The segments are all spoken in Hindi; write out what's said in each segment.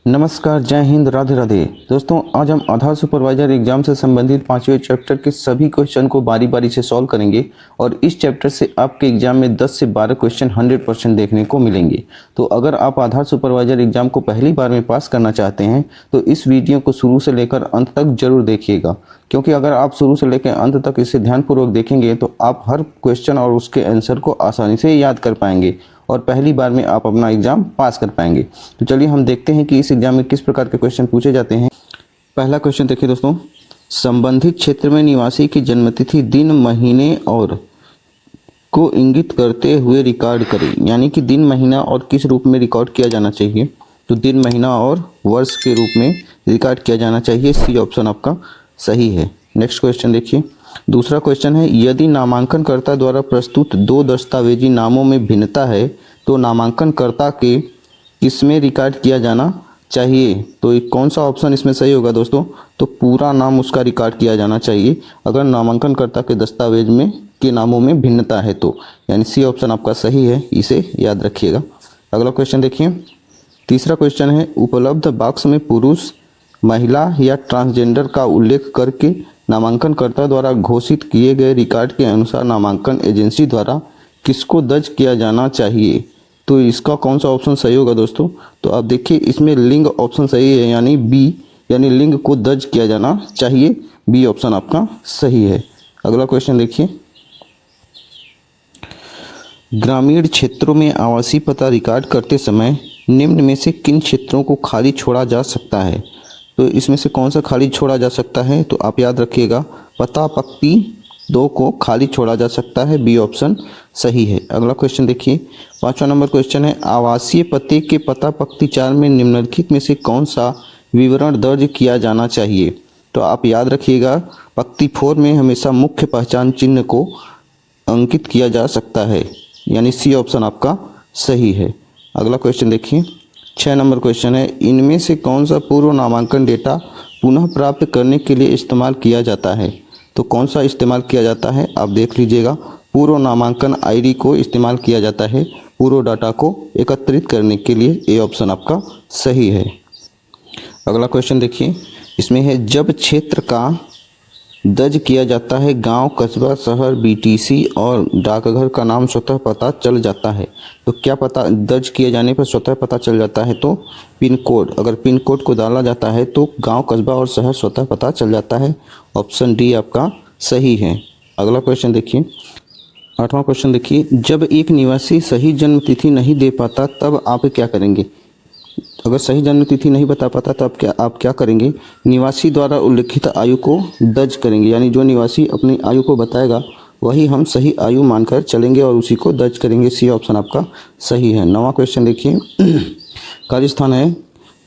नमस्कार, जय हिंद, राधे राधे। दोस्तों, आज हम आधार सुपरवाइजर एग्जाम से संबंधित 5वें चैप्टर के सभी क्वेश्चन को बारी बारी से सॉल्व करेंगे और इस चैप्टर से आपके एग्जाम में 10 से 12 क्वेश्चन 100% देखने को मिलेंगे। तो अगर आप आधार सुपरवाइजर एग्जाम को पहली बार में पास करना चाहते हैं तो इस वीडियो को शुरू से लेकर अंत तक जरूर देखिएगा, क्योंकि अगर आप शुरू से लेकर अंत तक इसे ध्यानपूर्वक देखेंगे तो आप हर क्वेश्चन और उसके आंसर को आसानी से याद कर पाएंगे और पहली बार में आप अपना एग्जाम पास कर पाएंगे। तो चलिए हम देखते हैं कि इस एग्जाम में किस प्रकार के क्वेश्चन पूछे जाते हैं। पहला क्वेश्चन देखिए दोस्तों, संबंधित क्षेत्र में निवासी की जन्मतिथि दिन, महीने और को इंगित करते हुए रिकॉर्ड करें। यानी कि दिन, महीना और किस रूप में रिकॉर्ड किया जाना चाहिए, तो दिन, महीना और वर्ष के रूप में रिकॉर्ड किया जाना चाहिए। सी ऑप्शन आपका सही है। नेक्स्ट क्वेश्चन देखिए, दूसरा क्वेश्चन है, यदि नामांकनकर्ता द्वारा प्रस्तुत दो दस्तावेजी नामों में भिन्नता है तो नामांकनकर्ता के किसमें रिकॉर्ड किया जाना चाहिए। तो कौन सा ऑप्शन इसमें सही होगा दोस्तों, तो पूरा नाम उसका रिकॉर्ड किया जाना चाहिए अगर नामांकनकर्ता के दस्तावेज में के नामों में भिन्नता है तो, यानी सी ऑप्शन आपका सही है, इसे याद रखिएगा। अगला क्वेश्चन देखिए, तीसरा क्वेश्चन है, उपलब्ध बॉक्स में पुरुष, महिला या ट्रांसजेंडर का उल्लेख करके नामांकनकर्ता द्वारा घोषित किए गए रिकॉर्ड के अनुसार नामांकन एजेंसी द्वारा किसको दर्ज किया जाना चाहिए। तो इसका कौन सा ऑप्शन सही होगा दोस्तों, तो आप देखिए इसमें लिंग ऑप्शन सही है, यानी बी, यानी लिंग को दर्ज किया जाना चाहिए। बी ऑप्शन आपका सही है। अगला क्वेश्चन देखिए, ग्रामीण क्षेत्रों में आवासीय पता रिकॉर्ड करते समय निम्न में से किन क्षेत्रों को खाली छोड़ा जा सकता है। तो इसमें से कौन सा खाली छोड़ा जा सकता है, तो आप याद रखिएगा पता पंक्ति 2 को खाली छोड़ा जा सकता है। बी ऑप्शन सही है। अगला क्वेश्चन देखिए, 5वां नंबर क्वेश्चन है, आवासीय पते के पता पंक्ति 4 में निम्नलिखित में से कौन सा विवरण दर्ज किया जाना चाहिए। तो आप याद रखिएगा पंक्ति 4 में हमेशा मुख्य पहचान चिन्ह को अंकित किया जा सकता है, यानी सी ऑप्शन आपका सही है। अगला क्वेश्चन देखिए, 6 नंबर क्वेश्चन है, इनमें से कौन सा पूर्व नामांकन डेटा पुनः प्राप्त करने के लिए इस्तेमाल किया जाता है। तो कौन सा इस्तेमाल किया जाता है, आप देख लीजिएगा, पूर्व नामांकन आईडी को इस्तेमाल किया जाता है पूर्व डाटा को एकत्रित करने के लिए। ए ऑप्शन आपका सही है। अगला क्वेश्चन देखिए, इसमें है, जब क्षेत्र का दर्ज किया जाता है गांव, कस्बा, शहर, बीटीसी और डाकघर का नाम स्वतः पता चल जाता है। तो क्या पता दर्ज किए जाने पर स्वतः पता चल जाता है, तो पिन कोड, अगर पिन कोड को डाला जाता है तो गांव, कस्बा और शहर स्वतः पता चल जाता है। ऑप्शन डी आपका सही है। अगला क्वेश्चन देखिए, 8वां क्वेश्चन देखिए, जब एक निवासी सही जन्म तिथि नहीं दे पाता तब आप क्या करेंगे। अगर सही जन्म तिथि नहीं बता पाता तो आप क्या करेंगे, निवासी द्वारा उल्लिखित आयु को दर्ज करेंगे। यानी जो निवासी अपनी आयु को बताएगा वही हम सही आयु मानकर चलेंगे और उसी को दर्ज करेंगे। सी ऑप्शन आपका सही है। 9वां क्वेश्चन देखिए, कार्यस्थान है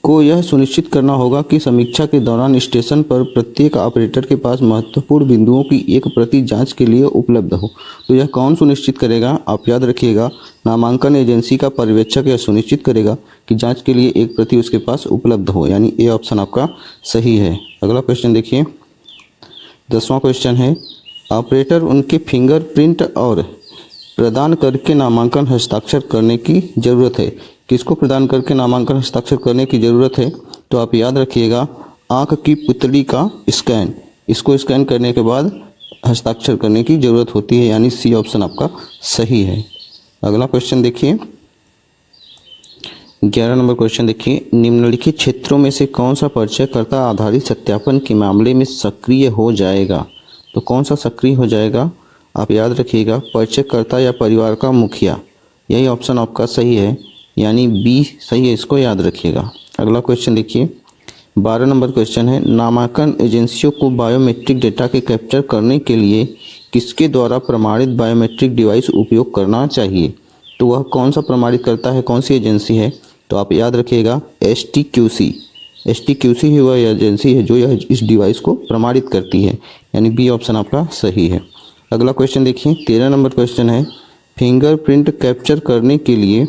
को यह सुनिश्चित करना होगा कि समीक्षा के दौरान स्टेशन पर प्रत्येक ऑपरेटर के पास महत्वपूर्ण बिंदुओं की एक प्रति जांच के लिए उपलब्ध हो। तो यह कौन सुनिश्चित करेगा, आप याद रखिएगा, नामांकन एजेंसी का पर्यवेक्षक यह सुनिश्चित करेगा कि जांच के लिए एक प्रति उसके पास उपलब्ध हो, यानी ए ऑप्शन आपका सही है। अगला क्वेश्चन देखिए, 10वां क्वेश्चन है, ऑपरेटर उनके फिंगरप्रिंट और प्रदान करके नामांकन हस्ताक्षर करने की जरूरत है। किसको प्रदान करके नामांकन हस्ताक्षर करने की ज़रूरत है, तो आप याद रखिएगा आंख की पुतली का स्कैन, इसको स्कैन करने के बाद हस्ताक्षर करने की ज़रूरत होती है, यानी सी ऑप्शन आपका सही है। अगला क्वेश्चन देखिए, 11 नंबर क्वेश्चन देखिए, निम्नलिखित क्षेत्रों में से कौन सा परिचयकर्ता आधारित सत्यापन के मामले में सक्रिय हो जाएगा। तो कौन सा सक्रिय हो जाएगा, आप याद रखिएगा परिचयकर्ता या परिवार का मुखिया, यही ऑप्शन आपका सही है, यानी बी सही है, इसको याद रखिएगा। अगला क्वेश्चन देखिए, 12 नंबर क्वेश्चन है, नामांकन एजेंसियों को बायोमेट्रिक डेटा के कैप्चर करने के लिए किसके द्वारा प्रमाणित बायोमेट्रिक डिवाइस उपयोग करना चाहिए। तो वह कौन सा प्रमाणित करता है, कौन सी एजेंसी है, तो आप याद रखिएगा STQC ही वह एजेंसी है जो यह इस डिवाइस को प्रमाणित करती है, यानी बी ऑप्शन आपका सही है। अगला क्वेश्चन देखिए, 13 नंबर क्वेश्चन है, फिंगरप्रिंट कैप्चर करने के लिए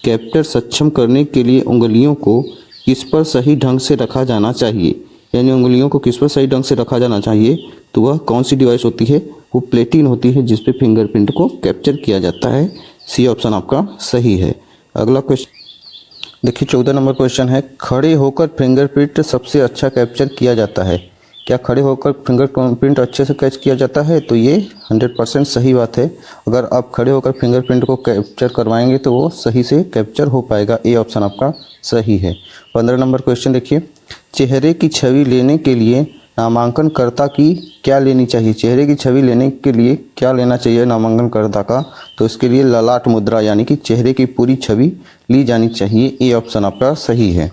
कैप्चर सक्षम करने के लिए उंगलियों को किस पर सही ढंग से रखा जाना चाहिए। यानी उंगलियों को किस पर सही ढंग से रखा जाना चाहिए, तो वह कौन सी डिवाइस होती है, वो प्लेटिन होती है जिस पे फिंगरप्रिंट को कैप्चर किया जाता है। सी ऑप्शन आपका सही है। अगला क्वेश्चन देखिए 14 नंबर क्वेश्चन है, खड़े होकर फिंगरप्रिंट सबसे अच्छा कैप्चर किया जाता है। क्या खड़े होकर फिंगरप्रिंट अच्छे से कैच किया जाता है? तो ये 100% सही बात है। अगर आप खड़े होकर फिंगरप्रिंट को कैप्चर करवाएंगे तो वो सही से कैप्चर हो पाएगा। ए ऑप्शन आपका सही है। 15 नंबर क्वेश्चन देखिए, चेहरे की छवि लेने के लिए नामांकनकर्ता की क्या लेनी चाहिए? चेहरे की छवि लेने के लिए क्या लेना चाहिए नामांकनकर्ता का? तो इसके लिए ललाट मुद्रा यानी कि चेहरे की पूरी छवि ली जानी चाहिए। ए ऑप्शन आपका सही है।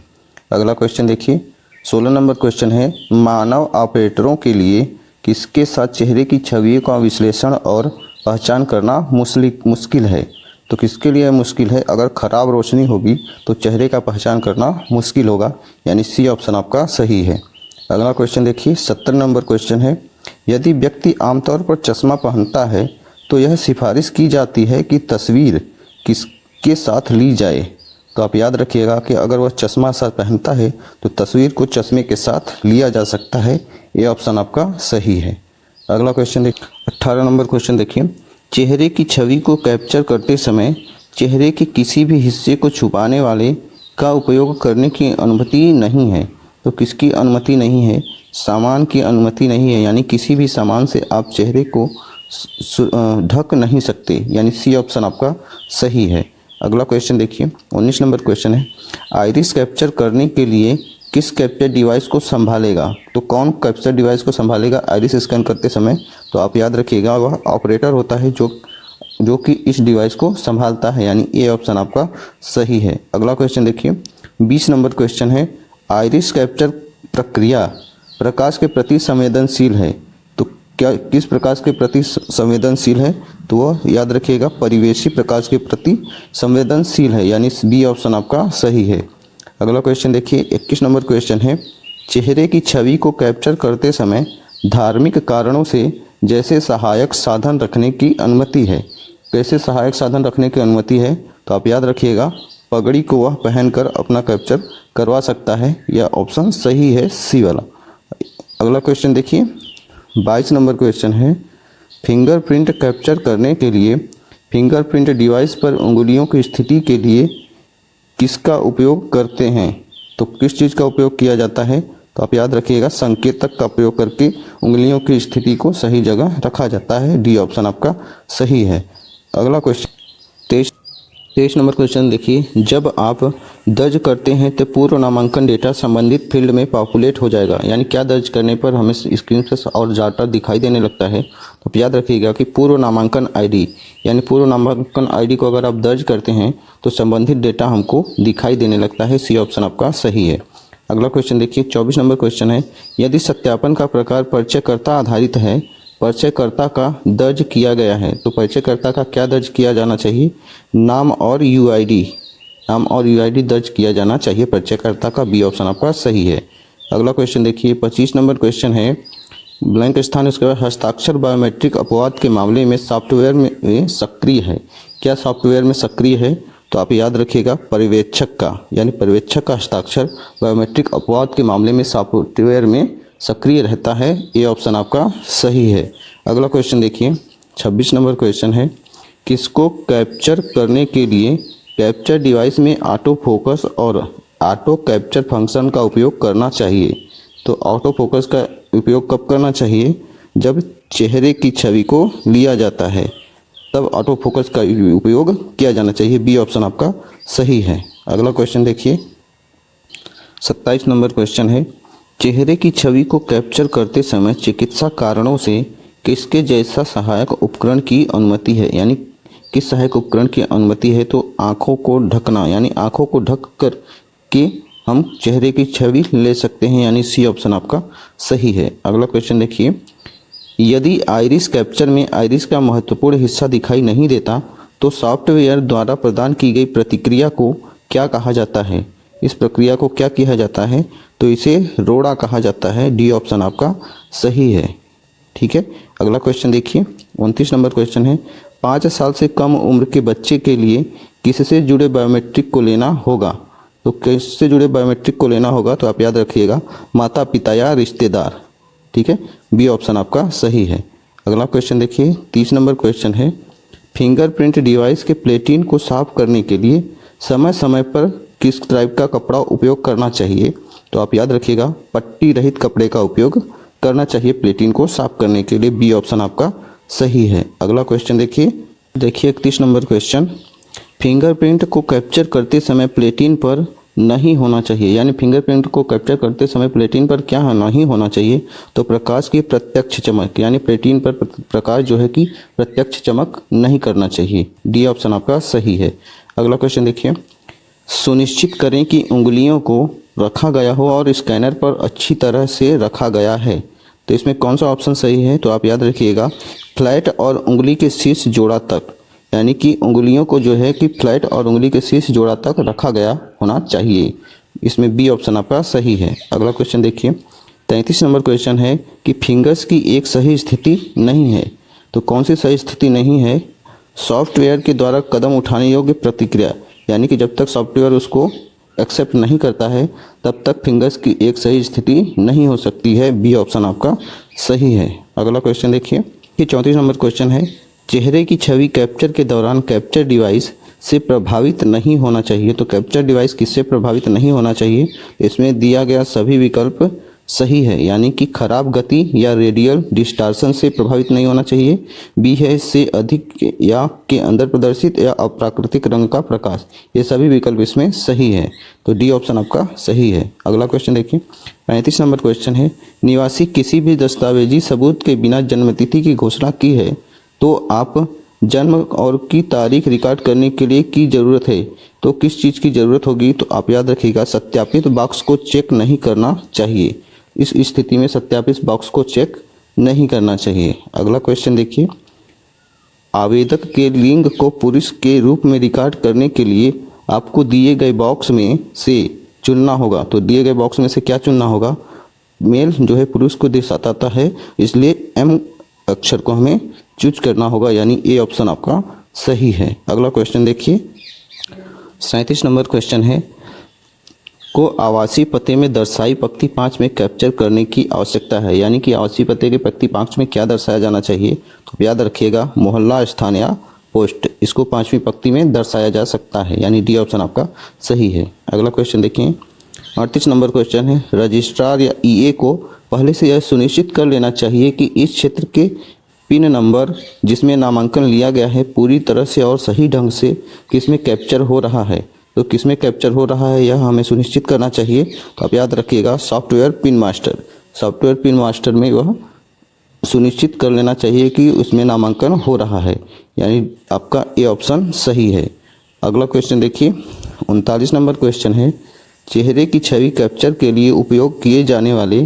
अगला क्वेश्चन देखिए 16 नंबर क्वेश्चन है, मानव ऑपरेटरों के लिए किसके साथ चेहरे की छवियों का विश्लेषण और पहचान करना मुश्किल है? तो किसके लिए मुश्किल है? अगर खराब रोशनी होगी तो चेहरे का पहचान करना मुश्किल होगा, यानी सी ऑप्शन आपका सही है। अगला क्वेश्चन देखिए 17 नंबर क्वेश्चन है, यदि व्यक्ति आमतौर पर चश्मा पहनता है तो यह सिफारिश की जाती है कि तस्वीर किसके साथ ली जाए? तो आप याद रखिएगा कि अगर वह चश्मा साथ पहनता है तो तस्वीर को चश्मे के साथ लिया जा सकता है। ये ऑप्शन आपका सही है। अगला क्वेश्चन देखिए 18 नंबर क्वेश्चन देखिए, चेहरे की छवि को कैप्चर करते समय चेहरे के किसी भी हिस्से को छुपाने वाले का उपयोग करने की अनुमति नहीं है। तो किसकी अनुमति नहीं है? सामान की अनुमति नहीं है, यानी किसी भी सामान से आप चेहरे को ढक नहीं सकते, यानी सी ऑप्शन आपका सही है। अगला क्वेश्चन देखिए 19 नंबर क्वेश्चन है, आइरिस कैप्चर करने के लिए किस कैप्चर डिवाइस को संभालेगा? तो कौन कैप्चर डिवाइस को संभालेगा आइरिस स्कैन करते समय? तो आप याद रखिएगा वह ऑपरेटर होता है जो कि इस डिवाइस को संभालता है, यानी ए ऑप्शन आपका सही है। अगला क्वेश्चन देखिए 20 नंबर क्वेश्चन है, आइरिस कैप्चर प्रक्रिया प्रकाश के प्रति संवेदनशील है। तो क्या किस प्रकाश के प्रति संवेदनशील है? तो वह याद रखिएगा परिवेशी प्रकाश के प्रति संवेदनशील है, यानी बी ऑप्शन आपका सही है। अगला क्वेश्चन देखिए 21 नंबर क्वेश्चन है, चेहरे की छवि को कैप्चर करते समय धार्मिक कारणों से जैसे सहायक साधन रखने की अनुमति है। कैसे सहायक साधन रखने की अनुमति है? तो आप याद रखिएगा पगड़ी को वह पहनकर अपना कैप्चर करवा सकता है। यह ऑप्शन सही है, सी वाला। अगला क्वेश्चन देखिए 22 नंबर क्वेश्चन है, फिंगरप्रिंट कैप्चर करने के लिए फिंगरप्रिंट डिवाइस पर उंगलियों की स्थिति के लिए किसका उपयोग करते हैं? तो किस चीज़ का उपयोग किया जाता है? तो आप याद रखिएगा संकेतक का प्रयोग करके उंगलियों की स्थिति को सही जगह रखा जाता है। डी ऑप्शन आपका सही है। अगला क्वेश्चन 23 नंबर क्वेश्चन देखिए, जब आप दर्ज करते हैं तो पूर्व नामांकन डेटा संबंधित फील्ड में पॉपुलेट हो जाएगा, यानी क्या दर्ज करने पर हमें स्क्रीन पर और डाटा दिखाई देने लगता है? तो आप याद रखिएगा कि पूर्व नामांकन आईडी, यानी पूर्व नामांकन आईडी को अगर आप दर्ज करते हैं तो संबंधित डेटा हमको दिखाई देने लगता है। सी ऑप्शन आपका सही है। अगला क्वेश्चन देखिए 24 नंबर क्वेश्चन है, यदि सत्यापन का प्रकार परिचयकर्ता आधारित है, परिचयकर्ता का दर्ज किया गया है, तो परिचयकर्ता का क्या दर्ज किया जाना चाहिए? नाम और यूआईडी दर्ज किया जाना चाहिए परिचयकर्ता का। बी ऑप्शन आपका सही है। अगला क्वेश्चन देखिए 25 नंबर क्वेश्चन है, ब्लैंक स्थान उसके बाद हस्ताक्षर बायोमेट्रिक अपवाद के मामले में सॉफ्टवेयर में सक्रिय है। क्या सॉफ्टवेयर में सक्रिय है? तो आप याद रखिएगा पर्यवेक्षक का, यानी पर्यवेक्षक का हस्ताक्षर बायोमेट्रिक अपवाद के मामले में सॉफ्टवेयर में सक्रिय रहता है। ये ऑप्शन आपका सही है। अगला क्वेश्चन देखिए 26 नंबर क्वेश्चन है, किसको कैप्चर करने के लिए कैप्चर डिवाइस में ऑटो फोकस और ऑटो कैप्चर फंक्शन का उपयोग करना चाहिए? तो ऑटो फोकस का उपयोग कब करना चाहिए? जब चेहरे की छवि को लिया जाता है तब ऑटो फोकस का उपयोग किया जाना चाहिए। बी ऑप्शन आपका सही है। अगला क्वेश्चन देखिए 27 नंबर क्वेश्चन है, चेहरे की छवि को कैप्चर करते समय चिकित्सा कारणों से किसके जैसा सहायक उपकरण की अनुमति है, यानी किस सहायक उपकरण की अनुमति है? तो आँखों को ढकना, यानी आँखों को ढक कर के हम चेहरे की छवि ले सकते हैं, यानी सी ऑप्शन आपका सही है। अगला क्वेश्चन देखिए, यदि आइरिस कैप्चर में आइरिस का महत्वपूर्ण हिस्सा दिखाई नहीं देता तो सॉफ्टवेयर द्वारा प्रदान की गई प्रतिक्रिया को क्या कहा जाता है? इस प्रक्रिया को क्या किया जाता है? तो इसे रोड़ा कहा जाता है। डी ऑप्शन आपका सही है। ठीक है। अगला क्वेश्चन देखिए 29 नंबर क्वेश्चन है, 5 साल से कम उम्र के बच्चे के लिए किससे जुड़े बायोमेट्रिक को लेना होगा? तो किससे जुड़े बायोमेट्रिक को लेना होगा? तो आप याद रखिएगा माता पिता या रिश्तेदार। ठीक है, बी ऑप्शन आपका सही है। अगला क्वेश्चन देखिए 30 नंबर क्वेश्चन है, फिंगरप्रिंट डिवाइस के प्लेटिन को साफ करने के लिए समय समय पर किस टाइप का कपड़ा उपयोग करना चाहिए? तो आप याद रखिएगा पट्टी रहित कपड़े का उपयोग करना चाहिए प्लेटिन को साफ करने के लिए। बी ऑप्शन आपका सही है। अगला क्वेश्चन देखिए 31 नंबर क्वेश्चन, फिंगरप्रिंट को कैप्चर करते समय प्लेटिन पर नहीं होना चाहिए, यानी फिंगरप्रिंट को कैप्चर करते समय प्लेटिन पर क्या नहीं होना चाहिए? तो प्रकाश की प्रत्यक्ष चमक, यानी प्लेटिन पर प्रकाश जो है कि प्रत्यक्ष चमक नहीं करना चाहिए। डी ऑप्शन आपका सही है। अगला क्वेश्चन देखिए, सुनिश्चित करें कि उंगलियों को रखा गया हो और स्कैनर पर अच्छी तरह से रखा गया है। तो इसमें कौन सा ऑप्शन सही है? तो आप याद रखिएगा फ्लैट और उंगली के शीर्ष जोड़ा तक, यानी कि उंगलियों को जो है कि फ्लैट और उंगली के शीर्ष जोड़ा तक रखा गया होना चाहिए। इसमें बी ऑप्शन आपका सही है। अगला क्वेश्चन देखिए 33 नंबर क्वेश्चन है कि फिंगर्स की एक सही स्थिति नहीं है। तो कौन सी सही स्थिति नहीं है? सॉफ्टवेयर के द्वारा कदम उठाने योग्य प्रतिक्रिया, यानी कि जब तक सॉफ्टवेयर उसको एक्सेप्ट नहीं करता है तब तक फिंगर्स की एक सही स्थिति नहीं हो सकती है। बी ऑप्शन आपका सही है। अगला क्वेश्चन देखिए कि 34 नंबर क्वेश्चन है, चेहरे की छवि कैप्चर के दौरान कैप्चर डिवाइस से प्रभावित नहीं होना चाहिए। तो कैप्चर डिवाइस किससे प्रभावित नहीं होना चाहिए? इसमें दिया गया सभी विकल्प सही है, यानी कि खराब गति या रेडियल डिस्टार्शन से प्रभावित नहीं होना चाहिए। बी है से अधिक या के अंदर प्रदर्शित या अप्राकृतिक रंग का प्रकाश। ये सभी विकल्प इसमें सही है। तो डी ऑप्शन आपका सही है। अगला क्वेश्चन देखिए 35 नंबर क्वेश्चन है, निवासी किसी भी दस्तावेजी सबूत के बिना जन्मतिथि की घोषणा की है तो आप जन्म और की तारीख रिकॉर्ड करने के लिए की ज़रूरत है। तो किस चीज़ की ज़रूरत होगी? तो आप याद रखिएगा सत्यापित बॉक्स को चेक नहीं करना चाहिए। इस स्थिति में सत्यापित बॉक्स को चेक नहीं करना चाहिए। अगला क्वेश्चन देखिए, आवेदक के लिंग को पुरुष के रूप में रिकॉर्ड करने के लिए आपको दिए गए बॉक्स में से चुनना होगा। तो दिए गए बॉक्स में से क्या चुनना होगा? मेल जो है पुरुष को दर्शाता है, इसलिए एम अक्षर को हमें चूज करना होगा, यानी ए ऑप्शन आपका सही है। अगला क्वेश्चन देखिए 37 नंबर क्वेश्चन है, को आवासीय पते में दर्शाई पंक्ति 5 में कैप्चर करने की आवश्यकता है, यानी कि आवासीय पते के पंक्ति 5 में क्या दर्शाया जाना चाहिए? तो याद रखिएगा मोहल्ला, स्थान या पोस्ट, इसको 5वीं पंक्ति में दर्शाया जा सकता है, यानी डी ऑप्शन आपका सही है। अगला क्वेश्चन देखिए 38 नंबर क्वेश्चन है, रजिस्ट्रार या ईए को पहले से यह सुनिश्चित कर लेना चाहिए कि इस क्षेत्र के पिन नंबर जिसमें नामांकन लिया गया है पूरी तरह से और सही ढंग से किसमें कैप्चर हो रहा है। तो किसमें कैप्चर हो रहा है यह हमें सुनिश्चित करना चाहिए। तो आप याद रखिएगा software pin master, software pin master में वह सुनिश्चित कर लेना चाहिए कि उसमें नामांकन हो रहा है, यानी आपका ए ऑप्शन सही है। अगला क्वेश्चन देखिए 39 नंबर क्वेश्चन है, चेहरे की छवि कैप्चर के लिए उपयोग किए जाने वाले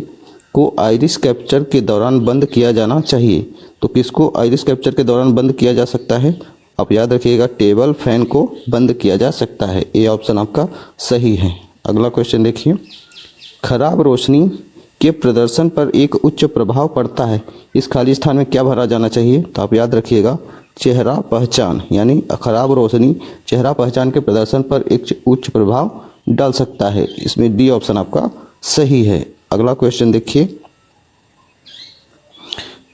को आइरिस कैप्चर के दौरान बंद किया जाना चाहिए। तो किसको आइरिस कैप्चर के दौरान बंद किया जा सकता है? आप याद रखिएगा टेबल फैन को बंद किया जा सकता है। ए ऑप्शन आपका सही है। अगला क्वेश्चन देखिए, खराब रोशनी के प्रदर्शन पर एक उच्च प्रभाव पड़ता है, इस खाली स्थान में क्या भरा जाना चाहिए? तो आप याद रखिएगा चेहरा पहचान, यानी खराब रोशनी चेहरा पहचान के प्रदर्शन पर एक उच्च प्रभाव डाल सकता है। इसमें डी ऑप्शन आपका सही है। अगला क्वेश्चन देखिए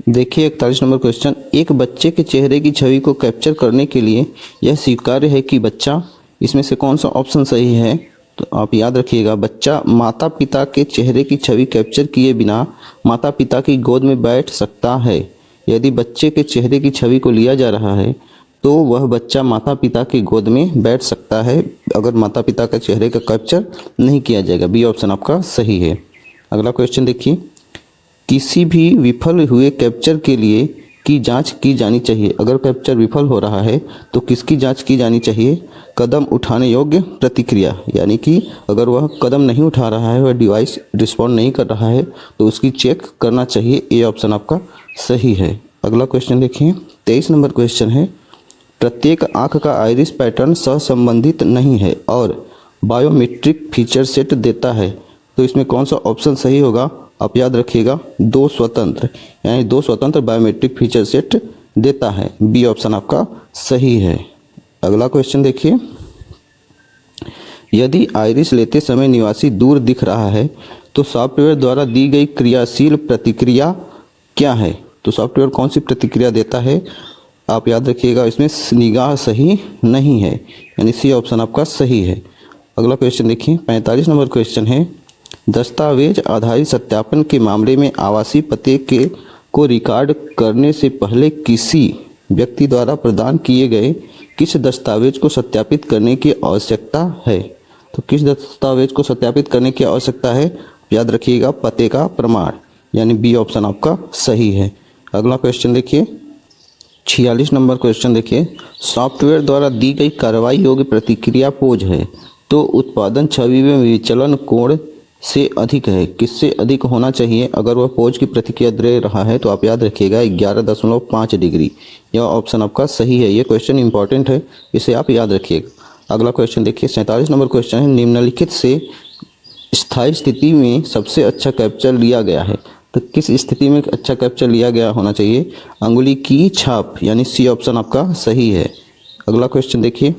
41 नंबर क्वेश्चन, एक बच्चे के चेहरे की छवि को कैप्चर करने के लिए यह स्वीकार्य है कि बच्चा, इसमें से कौन सा ऑप्शन सही है? तो आप याद रखिएगा बच्चा माता पिता के चेहरे की छवि कैप्चर किए बिना माता पिता की गोद में बैठ सकता है। यदि बच्चे के चेहरे की छवि को लिया जा रहा है तो वह बच्चा माता पिता की गोद में बैठ सकता है अगर माता पिता के चेहरे का कैप्चर नहीं किया जाएगा। बी ऑप्शन आपका सही है। अगला क्वेश्चन देखिए, किसी भी विफल हुए कैप्चर के लिए की जांच की जानी चाहिए। अगर कैप्चर विफल हो रहा है तो किसकी जांच की जानी चाहिए? कदम उठाने योग्य प्रतिक्रिया, यानी कि अगर वह कदम नहीं उठा रहा है, वह डिवाइस रिस्पॉन्ड नहीं कर रहा है तो उसकी चेक करना चाहिए। ए ऑप्शन आपका सही है। अगला क्वेश्चन देखिए 23 नंबर क्वेश्चन है, प्रत्येक आंख का आइरिस पैटर्न सहसंबंधित नहीं है और बायोमेट्रिक फीचर सेट देता है। तो इसमें कौन सा ऑप्शन सही होगा? आप याद रखिएगा दो स्वतंत्र, यानी दो स्वतंत्र बायोमेट्रिक फीचर सेट देता है। बी ऑप्शन आपका सही है। अगला क्वेश्चन देखिए, यदि आइरिस लेते समय निवासी दूर दिख रहा है तो सॉफ्टवेयर द्वारा दी गई क्रियाशील प्रतिक्रिया क्या है? तो सॉफ्टवेयर कौन सी प्रतिक्रिया देता है? आप याद रखिएगा इसमें निगाह सही नहीं है, यानी सी ऑप्शन आपका सही है। अगला क्वेश्चन देखिए, 45 नंबर क्वेश्चन है, दस्तावेज आधारित सत्यापन के मामले में आवासीय पते के को रिकॉर्ड करने से पहले किसी व्यक्ति द्वारा प्रदान किए गए किस दस्तावेज को सत्यापित करने की आवश्यकता है? तो किस दस्तावेज को सत्यापित करने की आवश्यकता है? याद रखिएगा, पते का प्रमाण, यानी बी ऑप्शन आपका सही है। अगला क्वेश्चन देखिए, 46 नंबर क्वेश्चन देखिए, सॉफ्टवेयर द्वारा दी गई कार्रवाई योग्य प्रतिक्रिया पोज है तो उत्पादन छवि में विचलन कोण से अधिक है, किससे अधिक होना चाहिए? अगर वह पोज की प्रतिक्रिया दे रहा है तो आप याद रखिएगा 11.5 डिग्री, यह ऑप्शन आपका सही है। ये क्वेश्चन इंपॉर्टेंट है, इसे आप याद रखिएगा। अगला क्वेश्चन देखिए, 47 नंबर क्वेश्चन है, निम्नलिखित से स्थायी स्थिति में सबसे अच्छा कैप्चर लिया गया है, तो किस स्थिति में अच्छा कैप्चर लिया गया होना चाहिए? अंगुली की छाप, यानी सी ऑप्शन आपका सही है। अगला क्वेश्चन देखिए,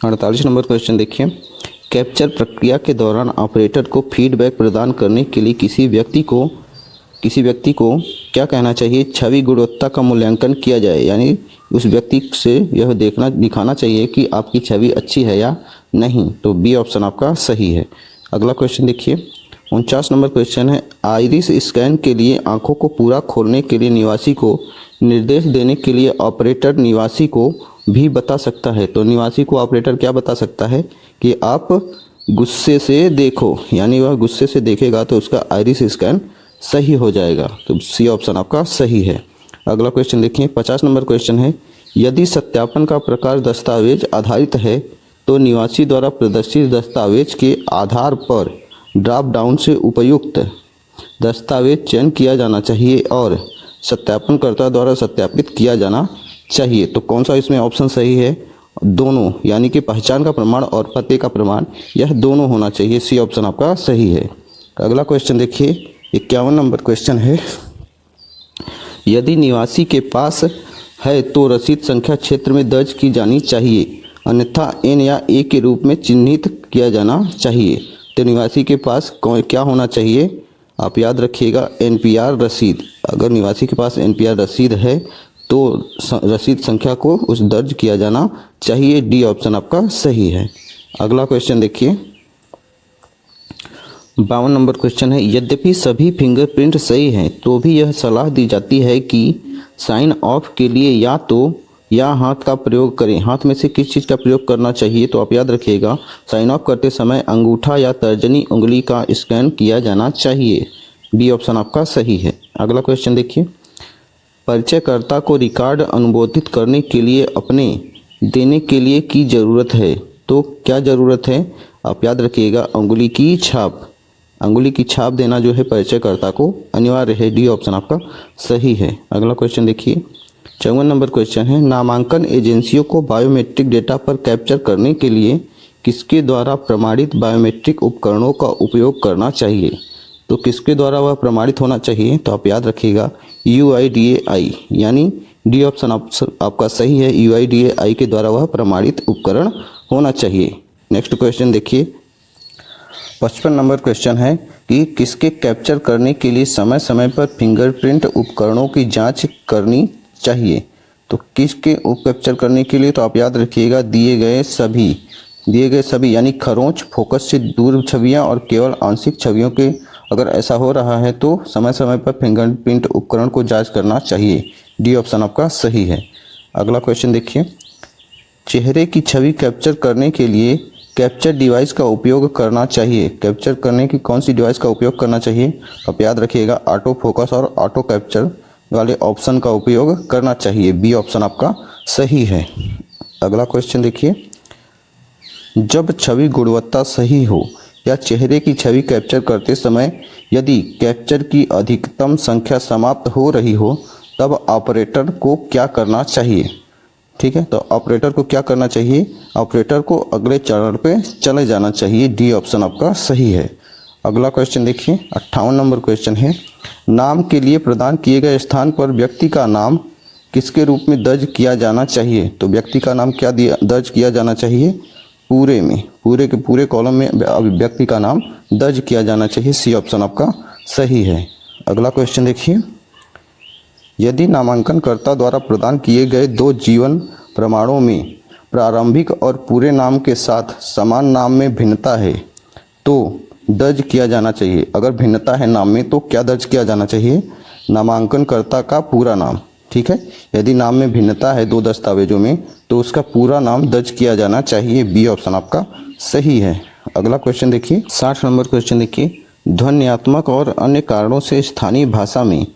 48 नंबर क्वेश्चन देखिए, कैप्चर प्रक्रिया के दौरान ऑपरेटर को फीडबैक प्रदान करने के लिए किसी व्यक्ति को क्या कहना चाहिए? छवि गुणवत्ता का मूल्यांकन किया जाए, यानी उस व्यक्ति से यह दिखाना चाहिए कि आपकी छवि अच्छी है या नहीं, तो बी ऑप्शन आपका सही है। अगला क्वेश्चन देखिए, 49 नंबर क्वेश्चन है, आइरिस स्कैन के लिए आंखों को पूरा खोलने के लिए निवासी को निर्देश देने के लिए ऑपरेटर निवासी को भी बता सकता है, तो निवासी को ऑपरेटर क्या बता सकता है कि आप गुस्से से देखो, यानी वह गुस्से से देखेगा तो उसका आइरिस स्कैन सही हो जाएगा, तो सी ऑप्शन आपका सही है। अगला क्वेश्चन देखिए, 50 नंबर क्वेश्चन है, यदि सत्यापन का प्रकार दस्तावेज आधारित है तो निवासी द्वारा प्रदर्शित दस्तावेज के आधार पर ड्रॉप डाउन से उपयुक्त दस्तावेज चयन किया जाना चाहिए और सत्यापनकर्ता द्वारा सत्यापित किया जाना चाहिए, तो कौन सा इसमें ऑप्शन सही है? दोनों, यानी कि पहचान का प्रमाण और पते का प्रमाण, यह दोनों होना चाहिए, सी ऑप्शन आपका सही है। अगला क्वेश्चन देखिए, 51 नंबर क्वेश्चन है, यदि निवासी के पास है तो रसीद संख्या क्षेत्र में दर्ज की जानी चाहिए, अन्यथा एन या ए के रूप में चिन्हित किया जाना चाहिए, तो निवासी के पास क्या होना चाहिए? आप याद रखिएगा, एनपीआर रसीद। अगर निवासी के पास एनपीआर रसीद है तो रसीद संख्या को उस दर्ज किया जाना चाहिए, डी ऑप्शन आपका सही है। अगला क्वेश्चन देखिए, 52 नंबर क्वेश्चन है, यद्यपि सभी फिंगरप्रिंट सही हैं तो भी यह सलाह दी जाती है कि साइन ऑफ के लिए या हाथ का प्रयोग करें, हाथ में से किस चीज़ का प्रयोग करना चाहिए? तो आप याद रखिएगा, साइन ऑफ करते समय अंगूठा या तर्जनी उंगली का स्कैन किया जाना चाहिए, बी ऑप्शन आपका सही है। अगला क्वेश्चन देखिए, परिचयकर्ता को रिकॉर्ड अनुमोदित करने के लिए अपने देने के लिए की ज़रूरत है, तो क्या ज़रूरत है? आप याद रखिएगा, अंगुली की छाप देना जो है परिचयकर्ता को अनिवार्य है, डी ऑप्शन आपका सही है। अगला क्वेश्चन देखिए, 54 नंबर क्वेश्चन है, नामांकन एजेंसियों को बायोमेट्रिक डेटा पर कैप्चर करने के लिए किसके द्वारा प्रमाणित बायोमेट्रिक उपकरणों का उपयोग करना चाहिए? तो किसके द्वारा वह प्रमाणित होना चाहिए? तो आप याद रखिएगा UIDAI, यानी डी ऑप्शन आपका सही है, UIDAI के द्वारा वह प्रमाणित उपकरण होना चाहिए। नेक्स्ट क्वेश्चन देखिए, 55 नंबर क्वेश्चन है कि किसके कैप्चर करने के लिए समय समय पर फिंगरप्रिंट उपकरणों की जांच करनी चाहिए? तो किसके कैप्चर करने के लिए? तो आप याद रखिएगा, दिए गए सभी यानी खरोंच, फोकस से दूर छवियां और केवल आंशिक छवियों के अगर ऐसा हो रहा है तो समय समय पर फिंगरप्रिंट उपकरण को जांच करना चाहिए, डी ऑप्शन आपका सही है। अगला क्वेश्चन देखिए, चेहरे की छवि कैप्चर करने के लिए कैप्चर डिवाइस का उपयोग करना चाहिए, कैप्चर करने की कौन सी डिवाइस का उपयोग करना चाहिए? आप याद रखिएगा, ऑटो फोकस और ऑटो कैप्चर वाले ऑप्शन का उपयोग करना चाहिए, बी ऑप्शन आपका सही है। अगला क्वेश्चन देखिए, जब छवि गुणवत्ता सही हो या चेहरे की छवि कैप्चर करते समय यदि कैप्चर की अधिकतम संख्या समाप्त हो रही हो तब ऑपरेटर को क्या करना चाहिए? ठीक है, तो ऑपरेटर को क्या करना चाहिए? ऑपरेटर को अगले चरण पे चले जाना चाहिए, डी ऑप्शन आपका सही है। अगला क्वेश्चन देखिए, 58 नंबर क्वेश्चन है, नाम के लिए प्रदान किए गए स्थान पर व्यक्ति का नाम किसके रूप में दर्ज किया जाना चाहिए? तो व्यक्ति का नाम क्या दर्ज किया जाना चाहिए? पूरे कॉलम में व्यक्ति का नाम दर्ज किया जाना चाहिए, सी ऑप्शन आपका सही है। अगला क्वेश्चन देखिए, यदि नामांकनकर्ता द्वारा प्रदान किए गए 2 जीवन प्रमाणों में प्रारंभिक और पूरे नाम के साथ समान नाम में भिन्नता है तो दर्ज किया जाना चाहिए। अगर भिन्नता है नाम में तो क्या दर्ज किया जाना चाहिए? नामांकनकर्ता का पूरा नाम। ठीक है, यदि नाम में भिन्नता है दो दस्तावेजों में तो उसका पूरा नाम दर्ज किया जाना चाहिए। बी ऑप्शन आपका सही है। अगला क्वेश्चन देखिए, 60 नंबर क्वेश्चन देखिए। ध्वन्यात्मक और अन्य कारणों से स्थानीय भाषा में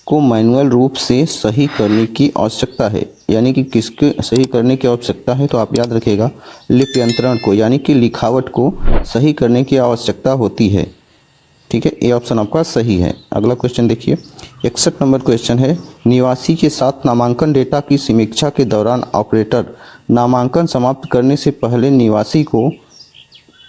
को मैनुअल रूप से सही करने की आवश्यकता है, यानी कि किसके सही करने की आवश्यकता है? तो आप याद रखिएगा लिप्यंतरण को, यानी कि लिखावट को सही करने की आवश्यकता होती है। ठीक है, ए ऑप्शन आपका सही है। अगला क्वेश्चन देखिए, 61 नंबर क्वेश्चन है। निवासी के साथ नामांकन डेटा की समीक्षा के दौरान ऑपरेटर नामांकन समाप्त करने से पहले निवासी को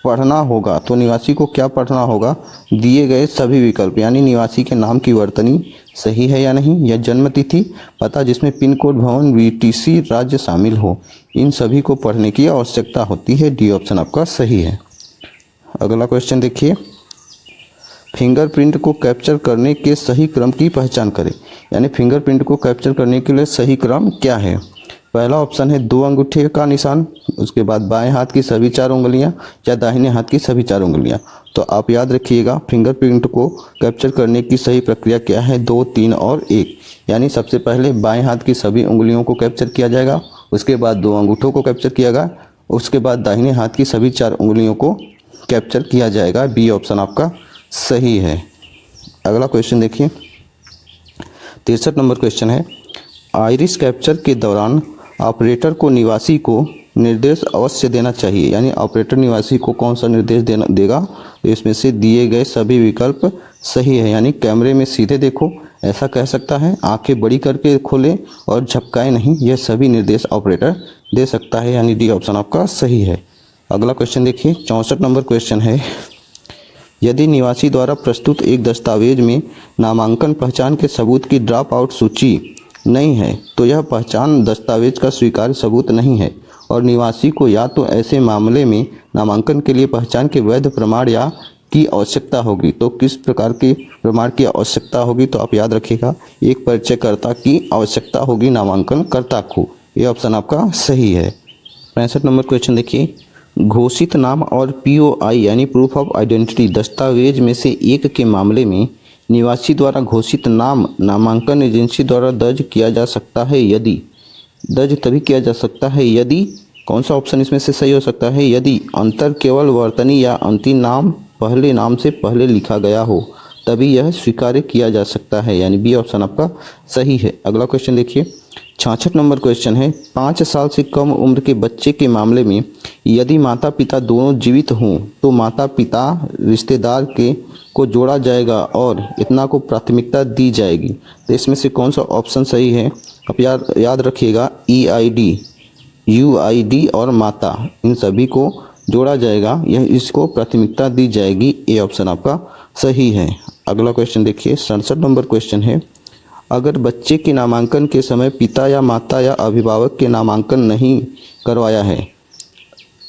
पढ़ना होगा। तो निवासी को क्या पढ़ना होगा? दिए गए सभी विकल्प, यानी निवासी के नाम की वर्तनी सही है या नहीं, या जन्म तिथि, पता जिसमें पिन कोड, भवन, बीटीसी, राज्य शामिल हो, इन सभी को पढ़ने की आवश्यकता होती है। डी ऑप्शन आपका सही है। अगला क्वेश्चन देखिए, फिंगरप्रिंट को कैप्चर करने के सही क्रम की पहचान करें, यानी फिंगरप्रिंट को कैप्चर करने के लिए सही क्रम क्या है? पहला ऑप्शन है 2 अंगूठे का निशान, उसके बाद बाएं हाथ की सभी 4 उंगलियां, या दाहिने हाथ की सभी 4 उंगलियां। तो आप याद रखिएगा फिंगरप्रिंट को कैप्चर करने की सही प्रक्रिया क्या है? 2, 3 और 1, यानी सबसे पहले बाएं हाथ की सभी उंगलियों को कैप्चर किया जाएगा, उसके बाद 2 अंगूठों को कैप्चर किया जाएगा, उसके बाद दाहिने हाथ की सभी 4 उंगलियों को कैप्चर किया जाएगा। बी ऑप्शन आपका सही है। अगला क्वेश्चन देखिए, 63 नंबर क्वेश्चन है। आइरिस कैप्चर के दौरान ऑपरेटर को निवासी को निर्देश अवश्य देना चाहिए, यानी ऑपरेटर निवासी को कौन सा निर्देश देगा? तो इसमें से दिए गए सभी विकल्प सही है, यानी कैमरे में सीधे देखो, ऐसा कह सकता है, आंखें बड़ी करके खोले और झपकाए नहीं, यह सभी निर्देश ऑपरेटर दे सकता है, यानी डी ऑप्शन आपका सही है। अगला क्वेश्चन देखिए, 64 नंबर क्वेश्चन है। यदि निवासी द्वारा प्रस्तुत एक दस्तावेज में नामांकन पहचान के सबूत की ड्रॉप आउट सूची नहीं है तो यह पहचान दस्तावेज का स्वीकार्य सबूत नहीं है और निवासी को या तो ऐसे मामले में नामांकन के लिए पहचान के वैध प्रमाण या की आवश्यकता होगी। तो किस प्रकार के प्रमाण की आवश्यकता होगी? तो आप याद रखिएगा एक परिचयकर्ता की आवश्यकता होगी नामांकनकर्ता को। ये ऑप्शन आपका सही है। 65 नंबर क्वेश्चन देखिए, घोषित नाम और POI यानी प्रूफ ऑफ आइडेंटिटी दस्तावेज में से एक के मामले में निवासी द्वारा घोषित नाम नामांकन एजेंसी द्वारा दर्ज किया जा सकता है यदि, दर्ज तभी किया जा सकता है यदि, कौन सा ऑप्शन इसमें से सही हो सकता है? यदि अंतर केवल वर्तनी या अंतिम नाम पहले नाम से पहले लिखा गया हो तभी यह स्वीकार्य किया जा सकता है, यानी बी ऑप्शन आपका सही है। अगला क्वेश्चन देखिए, 66 नंबर क्वेश्चन है। 5 साल से कम उम्र के बच्चे के मामले में यदि माता पिता दोनों जीवित हों तो माता पिता रिश्तेदार के को जोड़ा जाएगा और इतना को प्राथमिकता दी जाएगी। तो इसमें से कौन सा ऑप्शन सही है? आप याद रखिएगा EID, UID और माता, इन सभी को जोड़ा जाएगा, यह इसको प्राथमिकता दी जाएगी। ए ऑप्शन आपका सही है। अगला क्वेश्चन देखिए, 67 नंबर क्वेश्चन है। अगर बच्चे के नामांकन के समय पिता या माता या अभिभावक के नामांकन नहीं करवाया है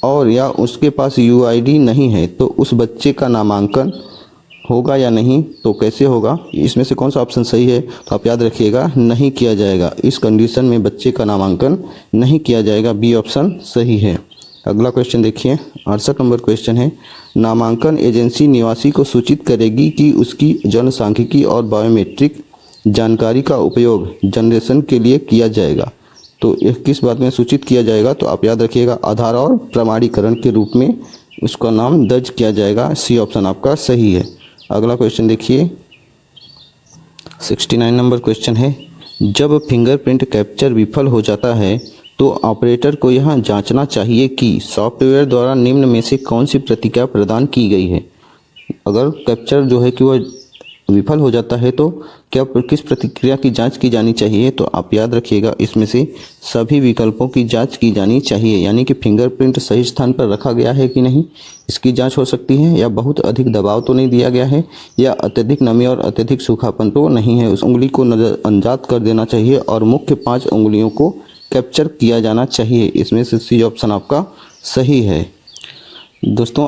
और या उसके पास UID नहीं है तो उस बच्चे का नामांकन होगा या नहीं? तो कैसे होगा? इसमें से कौन सा ऑप्शन सही है? तो आप याद रखिएगा नहीं किया जाएगा, इस कंडीशन में बच्चे का नामांकन नहीं किया जाएगा। बी ऑप्शन सही है। अगला क्वेश्चन देखिए, 68 नंबर क्वेश्चन है। नामांकन एजेंसी निवासी को सूचित करेगी कि उसकी जनसांख्यिकी और बायोमेट्रिक जानकारी का उपयोग जनरेशन के लिए किया जाएगा। तो यह किस बात में सूचित किया जाएगा? तो आप याद रखिएगा आधार और प्रमाणीकरण के रूप में उसका नाम दर्ज किया जाएगा। सी ऑप्शन आपका सही है। अगला क्वेश्चन देखिए, 69 नंबर क्वेश्चन है। जब फिंगरप्रिंट कैप्चर विफल हो जाता है तो ऑपरेटर को यह जांचना चाहिए कि सॉफ्टवेयर द्वारा निम्न में से कौन सी प्रतिक्रिया प्रदान की गई है। अगर कैप्चर जो है कि वह विफल हो जाता है तो क्या किस प्रतिक्रिया की जांच की जानी चाहिए? तो आप याद रखिएगा इसमें से सभी विकल्पों की जांच की जानी चाहिए, यानी कि फिंगरप्रिंट सही स्थान पर रखा गया है कि नहीं, इसकी जांच हो सकती है, या बहुत अधिक दबाव तो नहीं दिया गया है, या अत्यधिक नमी और अत्यधिक सूखापन तो नहीं है। उस उंगली को नज़रअंदाज कर देना चाहिए और मुख्य 5 उंगलियों को कैप्चर किया जाना चाहिए। इसमें से सी ऑप्शन आपका सही है। दोस्तों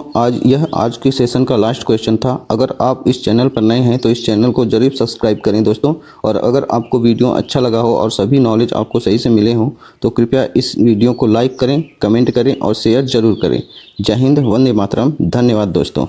आज के सेशन का लास्ट क्वेश्चन था। अगर आप इस चैनल पर नए हैं तो इस चैनल को जरूर सब्सक्राइब करें दोस्तों। और अगर आपको वीडियो अच्छा लगा हो और सभी नॉलेज आपको सही से मिले हों तो कृपया इस वीडियो को लाइक करें, कमेंट करें और शेयर जरूर करें। जय हिंद, वंदे मातरम। धन्यवाद दोस्तों।